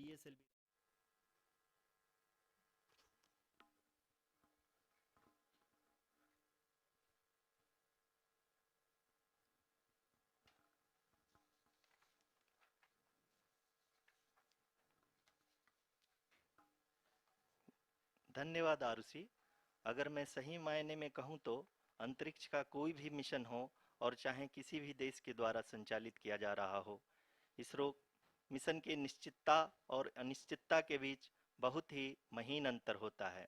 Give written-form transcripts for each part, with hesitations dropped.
PSLV। धन्यवाद आरुषि। अगर मैं सही मायने में कहूँ तो अंतरिक्ष का कोई भी मिशन हो और चाहे किसी भी देश के द्वारा संचालित किया जा रहा हो, इसरो मिशन की निश्चितता और अनिश्चितता के बीच बहुत ही महीन अंतर होता है,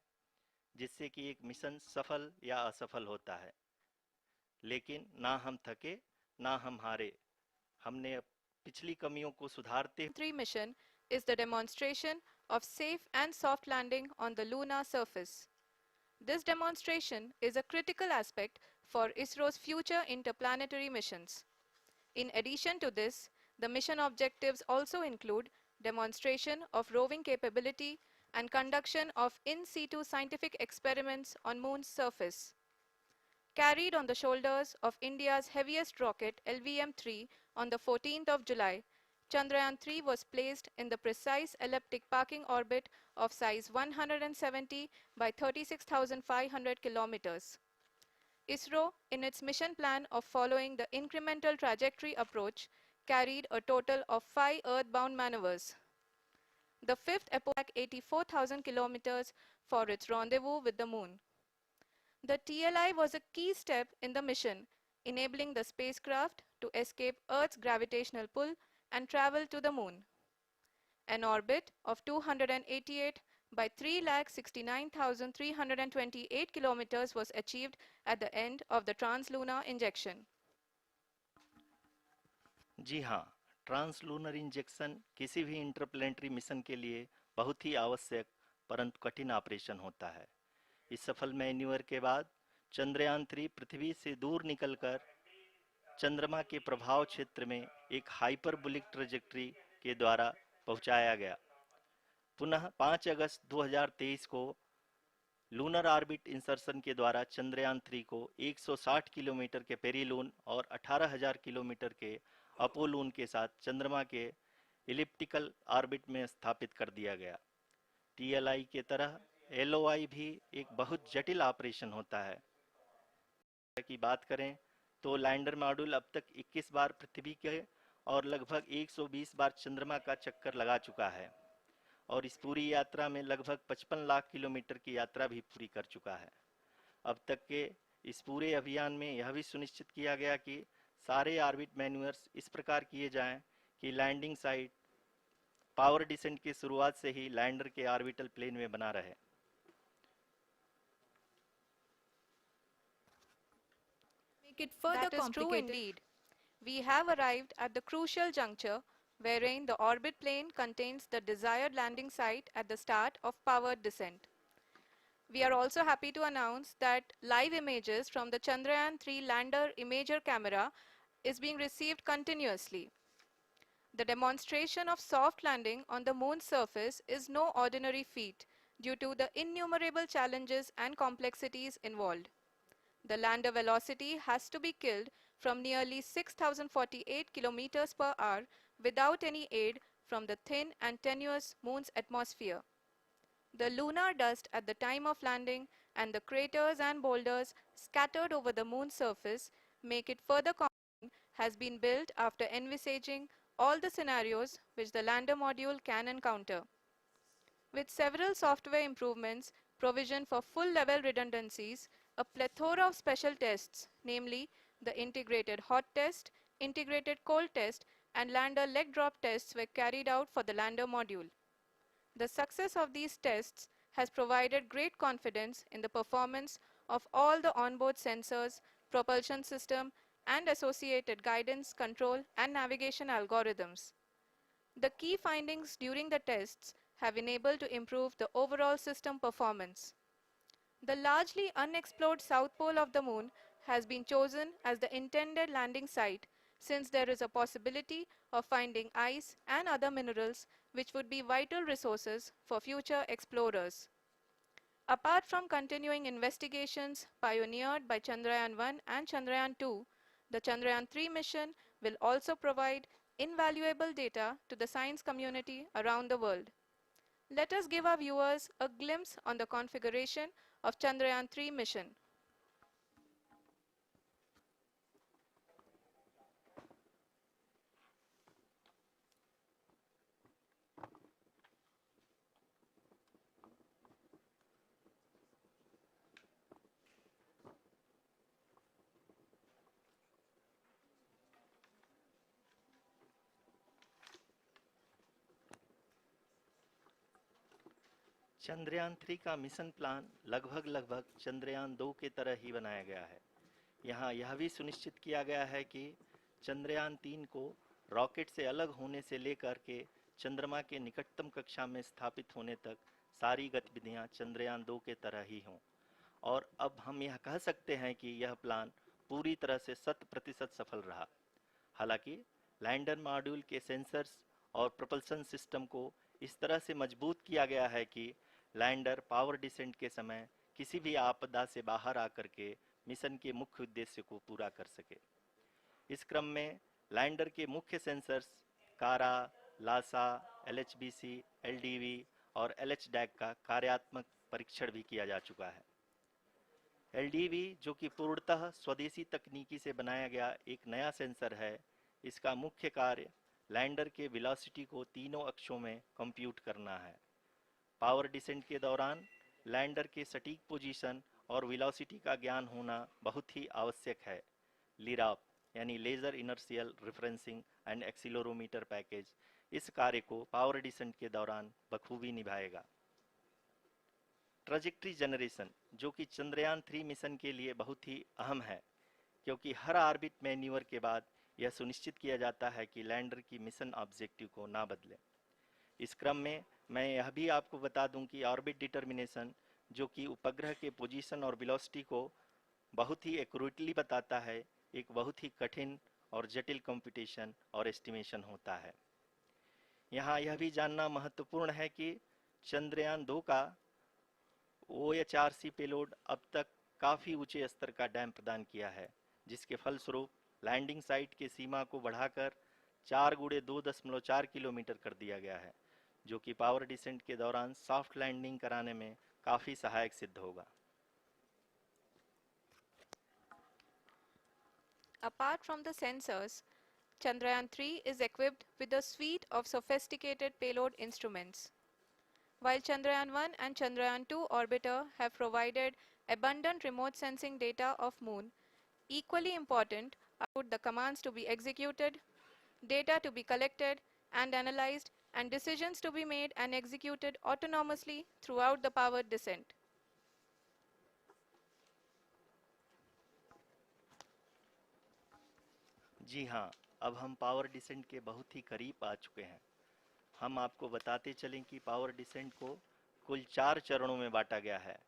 जिससे कि एक मिशन सफल या असफल होता है। लेकिन ना हम थके, ना हम हारे। हमने पिछली कमियों को सुधारते। 3 mission is the demonstration of safe and soft landing on the lunar surface. This demonstration is a critical aspect for ISRO's future interplanetary missions. In addition to this, the mission objectives also include demonstration of roving capability and conduction of in situ scientific experiments on Moon's surface. Carried on the shoulders of India's heaviest rocket LVM-3 on the 14th of July, Chandrayaan-3 was placed in the precise elliptic parking orbit of size 170 by 36,500 kilometers. ISRO, in its mission plan of following the incremental trajectory approach, carried a total of 5 earthbound maneuvers. The fifth approach 84,000 kilometers for its rendezvous with the Moon. The TLI was a key step in the mission, enabling the spacecraft to escape Earth's gravitational pull and travel to the Moon. An orbit of 288 by 3,69,328 kilometers was achieved at the end of the translunar injection. जी हाँ, translunar injection किसी भी interplanetary mission के लिए बहुत ही आवश्यक परंतु कठिन operation होता है। इस सफल मैन्यूवर के बाद चंद्रयान-3 पृथ्वी से दूर निकलकर चंद्रमा के प्रभाव क्षेत्र में एक हाइपरबोलिक ट्रेजेक्टरी के द्वारा पहुंचाया गया। पुनः 5 अगस्त 2023 को लूनर ऑर्बिट इंसर्शन के द्वारा चंद्रयान-3 को 160 किलोमीटर के पेरीलून और 18,000 किलोमीटर के अपोलून के साथ चंद्रमा के इलिप्टिकल ऑर्बिट में स्थापित कर दिया गया। टीएलआई के तरह एलओआई भी एक बहुत जटिल ऑपरेशन होता है। की बात करें तो लैंडर मॉड्यूल अब तक 21 बार पृथ्वी के और लगभग 120 बार चंद्रमा का चक्कर लगा चुका है और इस पूरी यात्रा में लगभग 55 लाख किलोमीटर की यात्रा भी पूरी कर चुका है। अब तक के इस पूरे अभियान में यह भी सुनिश्चित किया गया कि सारे ऑर्बिट मैन्यूअर्स इस प्रकार किए जाएं कि लैंडिंग साइट पावर डिसेंट की शुरुआत से ही लैंडर के ऑर्बिटल प्लेन में बना रहे। Make it further That is true complicated. indeed. We have arrived at the crucial juncture wherein the orbit plane contains the desired landing site at the start of powered descent. We are also happy to announce that live images from the Chandrayaan-3 lander imager camera is being received continuously. The demonstration of soft landing on the Moon's surface is no ordinary feat due to the innumerable challenges and complexities involved. The lander velocity has to be killed from nearly 6,048 kilometers per hour without any aid from the thin and tenuous Moon's atmosphere. The lunar dust at the time of landing and the craters and boulders scattered over the Moon's surface make it further has been built after envisaging all the scenarios which the lander module can encounter. With several software improvements, provision for full-level redundancies, a plethora of special tests, namely the integrated hot test, integrated cold test, and lander leg drop tests were carried out for the lander module. The success of these tests has provided great confidence in the performance of all the onboard sensors, propulsion system, and associated guidance, control, and navigation algorithms. The key findings during the tests have enabled to improve the overall system performance. The largely unexplored south pole of the Moon has been chosen as the intended landing site since there is a possibility of finding ice and other minerals which would be vital resources for future explorers. Apart from continuing investigations pioneered by Chandrayaan-1 and Chandrayaan-2, the Chandrayaan-3 mission will also provide invaluable data to the science community around the world. Let us give our viewers a glimpse on the configuration of Chandrayaan-3 mission. Chandrayaan 3 का mission plan लगभग चंद्रयान 2 के तरह ही बनाया गया है। यहाँ यह भी सुनिश्चित किया गया है कि चंद्रयान 3 को रॉकेट से अलग होने से लेकर के चंद्रमा के निकटतम कक्षा में स्थापित होने तक सारी गतिविधियां चंद्रयान 2 के तरह ही हों। और अब हम यह कह सकते हैं कि यह प्लान पूरी तरह से 100% सफल रहा। हालांकि लैंडर मॉड्यूल के सेंसर्स और propulsion सिस्टम को इस तरह से मजबूत किया गया है कि लैंडर पावर डिसेंट के समय किसी भी आपदा से बाहर आकर के मिशन के मुख्य उद्देश्य को पूरा कर सके। इस क्रम में लैंडर के मुख्य सेंसर्स कारा, लासा, LHBC, LDV और LHDAC का कार्यात्मक परीक्षण भी किया जा चुका है। LDV, जो कि पूर्णतः स्वदेशी तकनीकी से बनाया गया एक नया सेंसर है, इसका मुख्य कार्य लैंडर के वेलोसिटी को तीनों अक्षों में कंप्यूट करना है। पावर डिसेंट के दौरान लैंडर के सटीक पोजीशन और वेलोसिटी का ज्ञान होना बहुत ही आवश्यक है। लिराप यानी laser inertial referencing and accelerometer package इस कार्य को पावर डिसेंट के दौरान बखूबी निभाएगा। ट्रैजेक्टरी जनरेशन, जो कि चंद्रयान 3 मिशन के लिए बहुत ही अहम है, क्योंकि हर ऑर्बिट मैन्यूवर के बाद यह सुनिश्चित किया जाता है कि लैंडर की मिशन ऑब्जेक्टिव को ना बदले। इस क्रम में मैं यह भी आपको बता दूं कि ऑर्बिट डिटर्मिनेशन, जो कि उपग्रह के पोजीशन और वेलोसिटी को बहुत ही एक्यूरेटली बताता है, एक बहुत ही कठिन और जटिल कंप्यूटेशन और एस्टिमेशन होता है। यहाँ यह भी जानना महत्वपूर्ण है कि चंद्रयान 2 का OHRC पेलोड अब तक काफ़ी ऊंचे स्तर का डैम प्रदान किया है, जिसके फलस्वरूप लैंडिंग साइट की सीमा को बढ़ाकर 4 गुणे 2.4 किलोमीटर कर दिया गया है, जो कि पावर डिसेंट के दौरान सॉफ्ट लैंडिंग कराने में काफ़ी सहायक सिद्ध होगा। Apart from the sensors, Chandrayaan-3 is equipped with a suite of sophisticated payload instruments. While Chandrayaan-1 and Chandrayaan-2 orbiter have provided abundant remote sensing data of Moon, equally important are the commands to be executed, data to be collected and analyzed, and decisions to be made and executed autonomously throughout the powered descent. जी हाँ, अब हम power descent के बहुत ही करीब आ चुके हैं। हम आपको बताते चलें कि पावर डिसेंट को कुल 4 चरणों में बांटा गया है।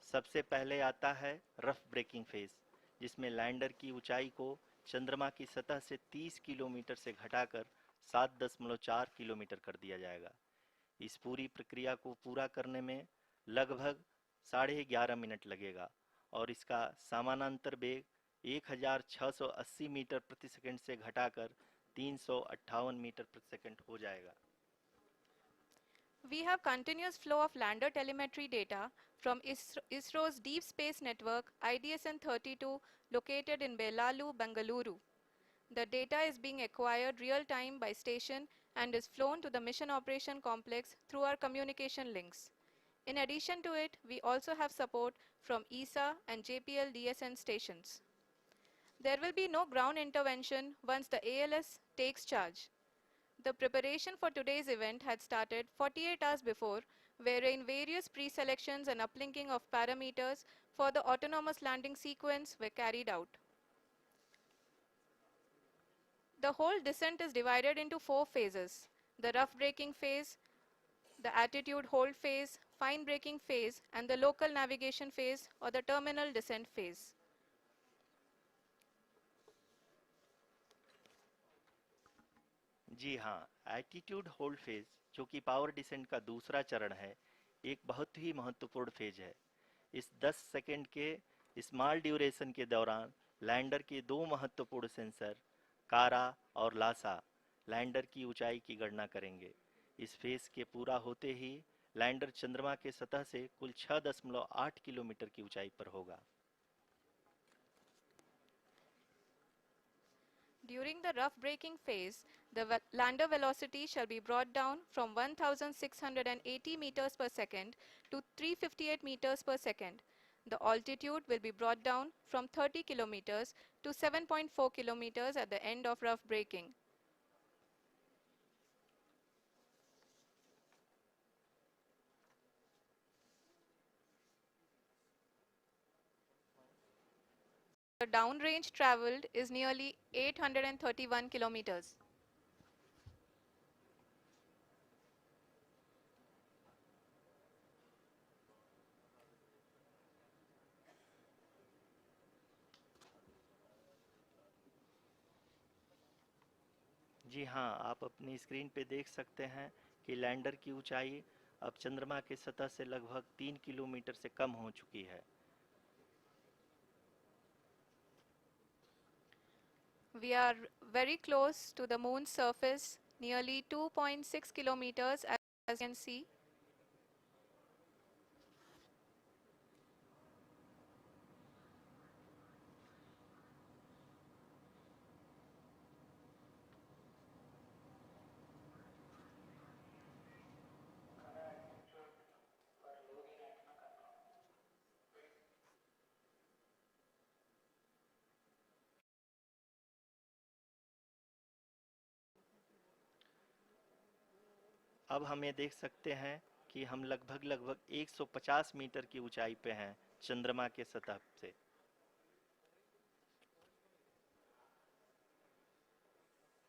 सबसे पहले आता है रफ ब्रेकिंग फेज, जिसमें लैंडर की ऊंचाई को चंद्रमा की सतह से 30 किलोमीटर से घटाकर 7.4 किलोमीटर कर दिया जाएगा। इस पूरी प्रक्रिया को पूरा करने में लगभग 11.5 मिनट लगेगा और इसका समानांतर वेग 1680 मीटर प्रति सेकंड से घटाकर 358 मीटर प्रति सेकंड हो जाएगा। We have continuous flow of lander telemetry data from ISRO's Deep Space Network IDSN-32 located in Belalu, Bengaluru. The data is being acquired real-time by station and is flown to the Mission Operation Complex through our communication links. In addition to it, we also have support from ESA and JPL DSN stations. There will be no ground intervention once the ALS takes charge. The preparation for today's event had started 48 hours before, wherein various pre-selections and uplinking of parameters for the autonomous landing sequence were carried out. The whole descent is divided into 4 phases: the rough braking phase, the attitude hold phase, fine braking phase, and the local navigation phase or the terminal descent phase. जी हाँ, attitude hold phase, जो कि power descent का दूसरा चरण है, एक बहुत ही महत्वपूर्ण फेज है। इस 10 सेकेंड के स्मॉल ड्यूरेशन के दौरान लैंडर के 2 महत्वपूर्ण सेंसर कारा और लासा लैंडर की ऊंचाई की गणना करेंगे। इस फेज के पूरा होते ही लैंडर चंद्रमा के सतह से कुल 6.8 किलोमीटर की ऊंचाई पर होगा। During the rough braking phase, the lander velocity shall be brought down from 1680 meters per second to 358 meters per second. The altitude will be brought down from 30 kilometers to 7.4 kilometers at the end of rough braking. The downrange traveled is nearly 831 kilometers. जी हाँ, आप अपनी screen पे देख सकते हैं कि lander की ऊंचाई अब चंद्रमा के सतह से लगभग 3 किलोमीटर से कम हो चुकी है। We are very close to the moon's surface, nearly 2.6 kilometers as you can see. अब हम ये देख सकते हैं कि हम लगभग 150 मीटर की ऊंचाई पे हैं चंद्रमा के सतह से।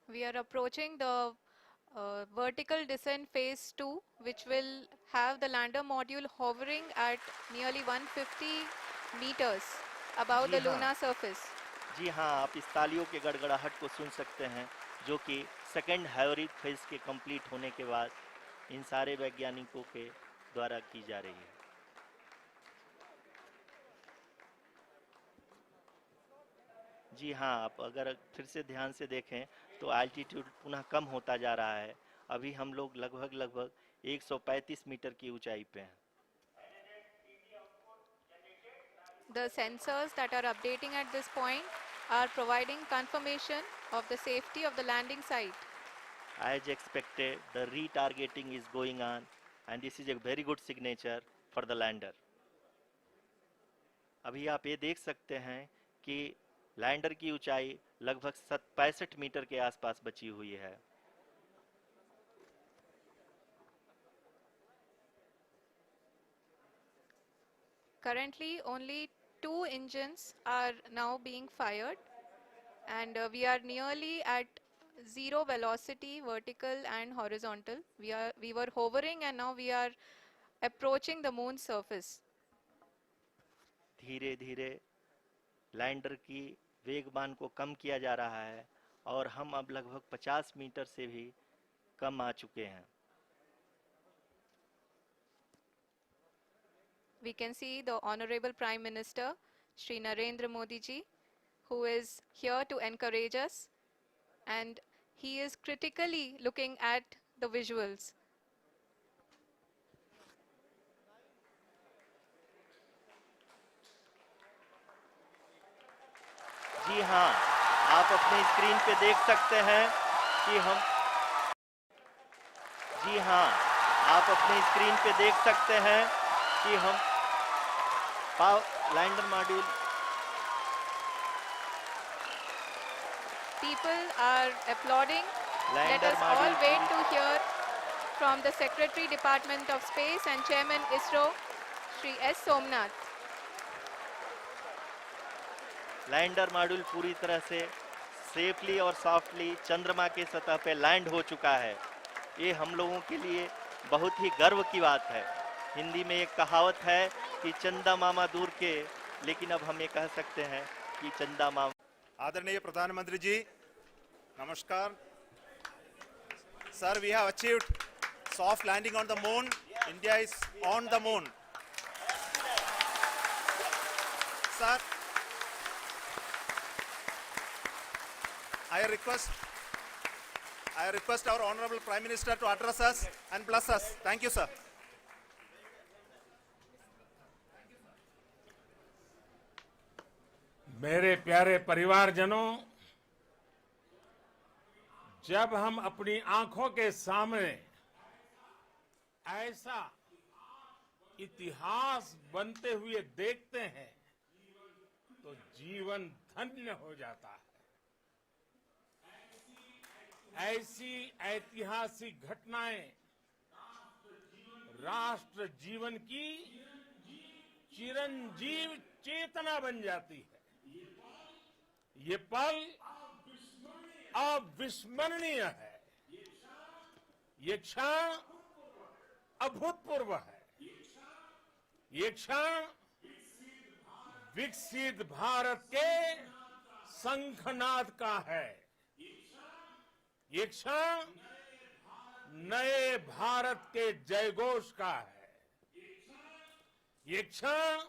We are approaching the vertical descent phase 2, which will have the lander module hovering at nearly 150 meters above ji the हाँ, lunar surface. जी हाँ, आप इस तालियों के गड़गड़ाहट को सुन सकते हैं जो कि सेकंड हाइब्रिड फेज के कंप्लीट होने के बाद इन सारे वैज्ञानिकों के द्वारा की जा रही है। जी हाँ, आप अगर फिर से ध्यान से देखें तो एल्टीट्यूड पुनः कम होता जा रहा है। अभी हम लोग लगभग 135 मीटर की ऊंचाई पे हैं। The sensors that are updating at this point are providing confirmation of the safety of the landing site. As expected, the retargeting is going on and this is a very good signature for the lander. अभी आप ये देख सकते हैं कि lander की ऊंचाई लगभग 65 मीटर के आसपास बची हुई है। Currently, only 2 engines are now being fired, and we are nearly at zero velocity, vertical and horizontal. We were hovering, and now we are approaching the moon's surface. धीरे धीरे लैंडर की वेगमान को कम किया जा रहा है और हम अब लगभग 50 मीटर से भी कम आ चुके हैं। We can see the Honorable Prime Minister, Shri Narendra Modi ji, who is here to encourage us, and he is critically looking at the visuals. जी हाँ, आप अपनी स्क्रीन पे देख सकते हैं कि हम जी हाँ, आप अपनी स्क्रीन पे देख सकते हैं कि हम lander module People are applauding. Let lander us all module wait to hear from the Secretary Department of Space and Chairman ISRO, Shri S. Somnath. Lander module पूरी तरह से सेफली और सॉफ्टली चंद्रमा के सतह पे लैंड हो चुका है। ये हम लोगों के लिए बहुत ही गर्व की बात है। हिंदी में एक कहावत है कि चंदा मामा दूर के, लेकिन अब हम ये कह सकते हैं कि चंदा मामा। आदरणीय प्रधानमंत्री जी, नमस्कार sir. We have achieved soft landing on the moon. India is on the moon. Sir, I request our Honorable Prime Minister to address us and bless us. Thank you, sir. मेरे प्यारे परिवारजनों, जब हम अपनी आंखों के सामने ऐसा इतिहास बनते हुए देखते हैं तो जीवन धन्य हो जाता है। ऐसी ऐतिहासिक घटनाएं राष्ट्र जीवन की चिरंजीव चेतना बन जाती है। ये पल अविस्मरणीय है। ये क्षण अभूतपूर्व है। ये क्षण विकसित भारत के शंखनाद का है। ये क्षण नए भारत के जयघोष का है। ये क्षण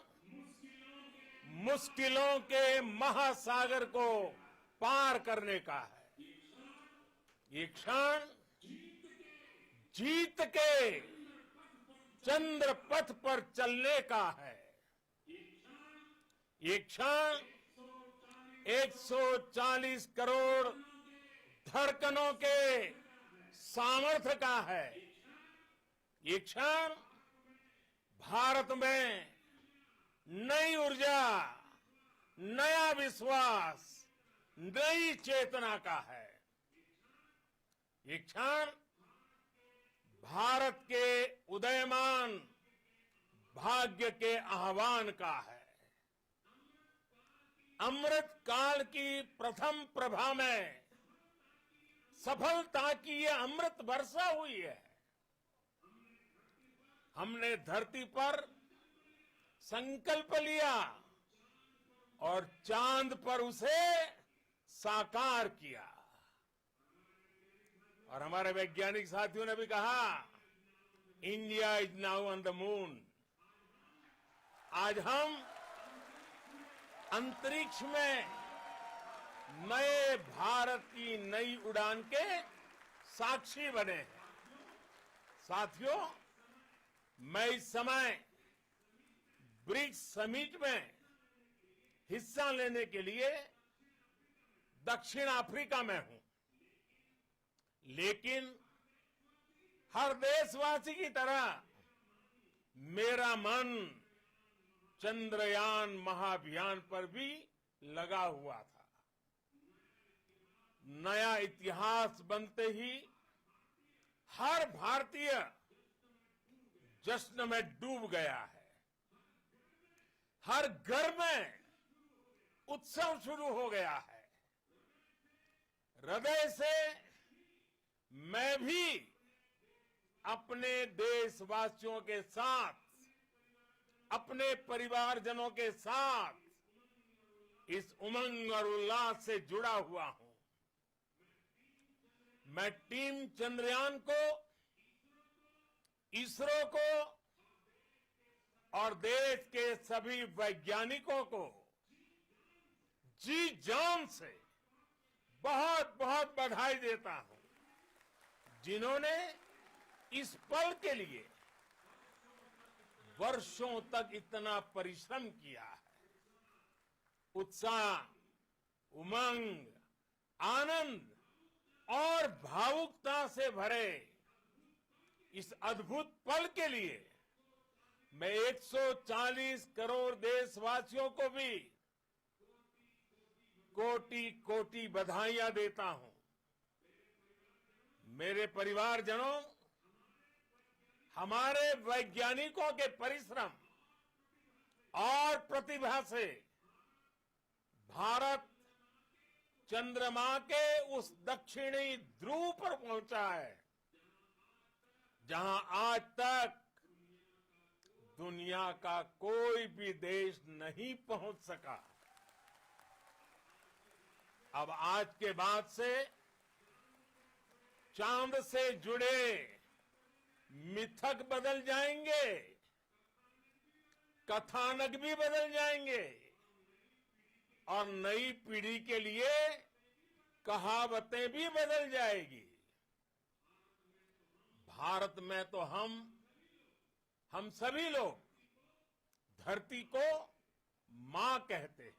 मुश्किलों के महासागर को पार करने का है। ये क्षण जीत के चंद्र पथ पर चलने का है। ये क्षण 140 करोड़ धड़कनों के सामर्थ्य का है। ये क्षण भारत में नई ऊर्जा, नया विश्वास, नई चेतना का है। ये क्षण भारत के उदयमान भाग्य के आह्वान का है। अमृत काल की प्रथम प्रभा में सफलता की यह अमृत वर्षा हुई है। हमने धरती पर संकल्प लिया और चांद पर उसे साकार किया। और हमारे वैज्ञानिक साथियों ने भी कहा, India is now on the moon. आज हम अंतरिक्ष में नए भारत की नई उड़ान के साक्षी बने हैं। साथियों, मैं इस समय ब्रिक्स समिट में हिस्सा लेने के लिए दक्षिण अफ्रीका में हूं, लेकिन हर देशवासी की तरह मेरा मन चंद्रयान महाअभियान पर भी लगा हुआ था। नया इतिहास बनते ही हर भारतीय जश्न में डूब गया है। हर घर में उत्सव शुरू हो गया है। हृदय से मैं भी अपने देशवासियों के साथ, अपने परिवारजनों के साथ इस उमंग और उल्लास से जुड़ा हुआ हूं। मैं टीम चंद्रयान को, इसरो को और देश के सभी वैज्ञानिकों को जी जान से बहुत बहुत बधाई देता हूं, जिन्होंने इस पल के लिए वर्षों तक इतना परिश्रम किया है। उत्साह, उमंग, आनंद और भावुकता से भरे इस अद्भुत पल के लिए मैं 140 करोड़ देशवासियों को भी कोटि कोटि बधाइयां देता हूं। मेरे परिवारजनों, हमारे वैज्ञानिकों के परिश्रम और प्रतिभा से भारत चंद्रमा के उस दक्षिणी ध्रुव पर पहुंचा है, जहां आज तक दुनिया का कोई भी देश नहीं पहुंच सका। अब आज के बाद से चांद से जुड़े मिथक बदल जाएंगे, कथानक भी बदल जाएंगे और नई पीढ़ी के लिए कहावतें भी बदल जाएगी। भारत में तो हम सभी लोग धरती को मां कहते हैं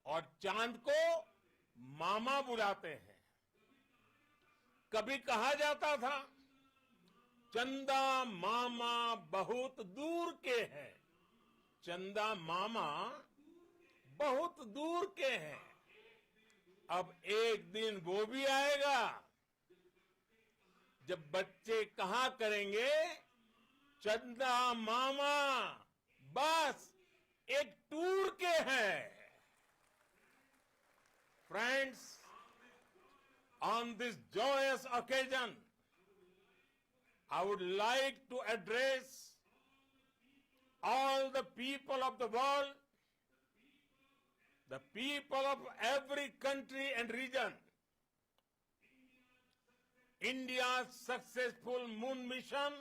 और चांद को मामा बुलाते हैं। कभी कहा जाता था चंदा मामा बहुत दूर के हैं, चंदा मामा बहुत दूर के हैं। अब एक दिन वो भी आएगा जब बच्चे कहा करेंगे चंदा मामा बस एक टूर के हैं। Friends, on this joyous occasion, I would like to address all the people of the world, the people of every country and region. India's successful moon mission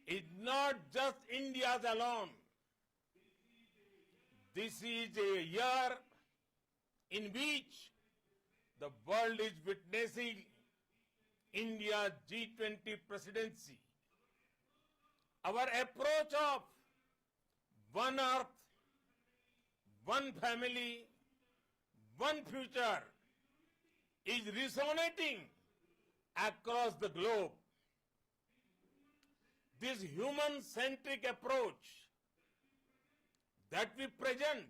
is not just India's alone. This is a year in which the world is witnessing India's G20 presidency. Our approach of one earth, one family, one future is resonating across the globe. This human-centric approach that we present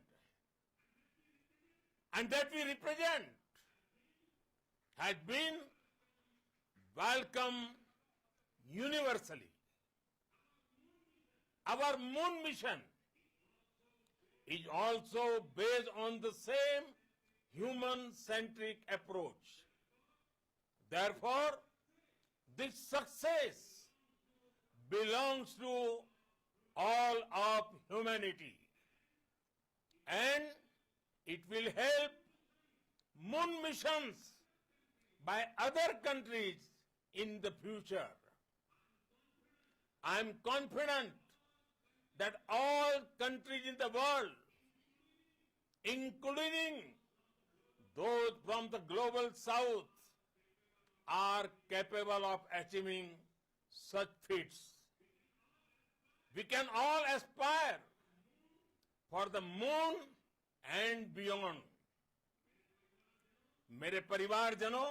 and that we represent has been welcomed universally. Our moon mission is also based on the same human-centric approach. Therefore, this success belongs to all of humanity, and it will help moon missions by other countries in the future. I am confident that all countries in the world, including those from the global south, are capable of achieving such feats. We can all aspire for the moon and beyond. मेरे परिवारजनों,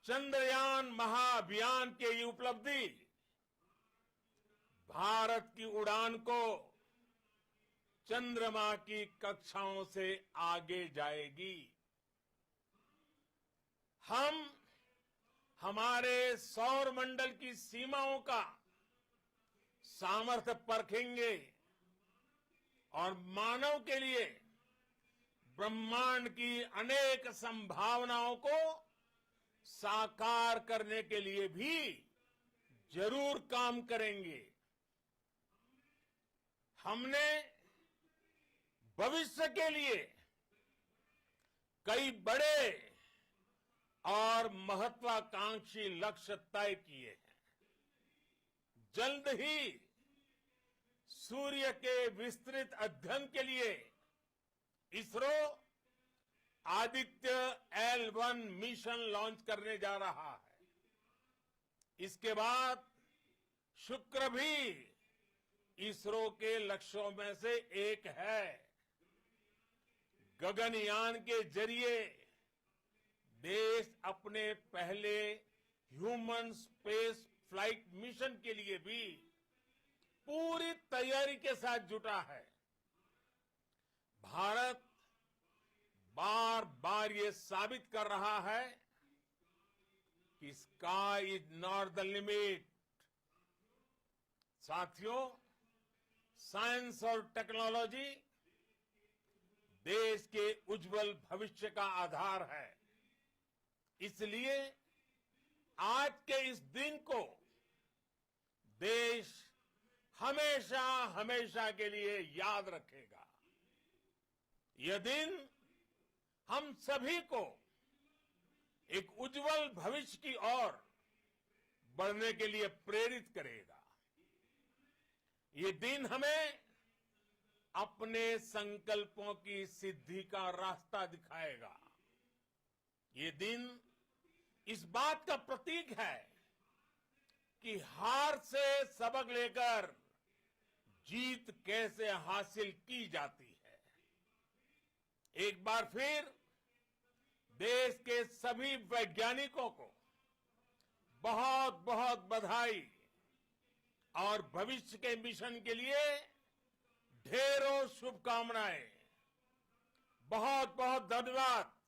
चंद्रयान महाअभियान की ये उपलब्धि भारत की उड़ान को चंद्रमा की कक्षाओं से आगे जाएगी। हम हमारे सौर मंडल की सीमाओं का सामर्थ्य परखेंगे और मानव के लिए ब्रह्मांड की अनेक संभावनाओं को साकार करने के लिए भी जरूर काम करेंगे। हमने भविष्य के लिए कई बड़े और महत्वाकांक्षी लक्ष्य तय किए हैं। जल्द ही सूर्य के विस्तृत अध्ययन के लिए ISRO Aditya L1 mission launch करने जा रहा है। इसके बाद शुक्र भी इसरो के लक्ष्यों में से एक है। गगनयान के जरिए देश अपने पहले ह्यूमन स्पेस फ्लाइट मिशन के लिए भी पूरी तैयारी के साथ जुटा है। भारत बार बार ये साबित कर रहा है कि sky is not the limit. साथियों, साइंस और टेक्नोलॉजी देश के उज्जवल भविष्य का आधार है। इसलिए आज के इस दिन को देश हमेशा हमेशा के लिए याद रखेगा। यह दिन हम सभी को एक उज्जवल भविष्य की ओर बढ़ने के लिए प्रेरित करेगा। ये दिन हमें अपने संकल्पों की सिद्धि का रास्ता दिखाएगा। ये दिन इस बात का प्रतीक है कि हार से सबक लेकर जीत कैसे हासिल की जाती है। एक बार फिर देश के सभी वैज्ञानिकों को बहुत बहुत बधाई और भविष्य के मिशन के लिए ढेरों शुभकामनाएं। बहुत बहुत धन्यवाद।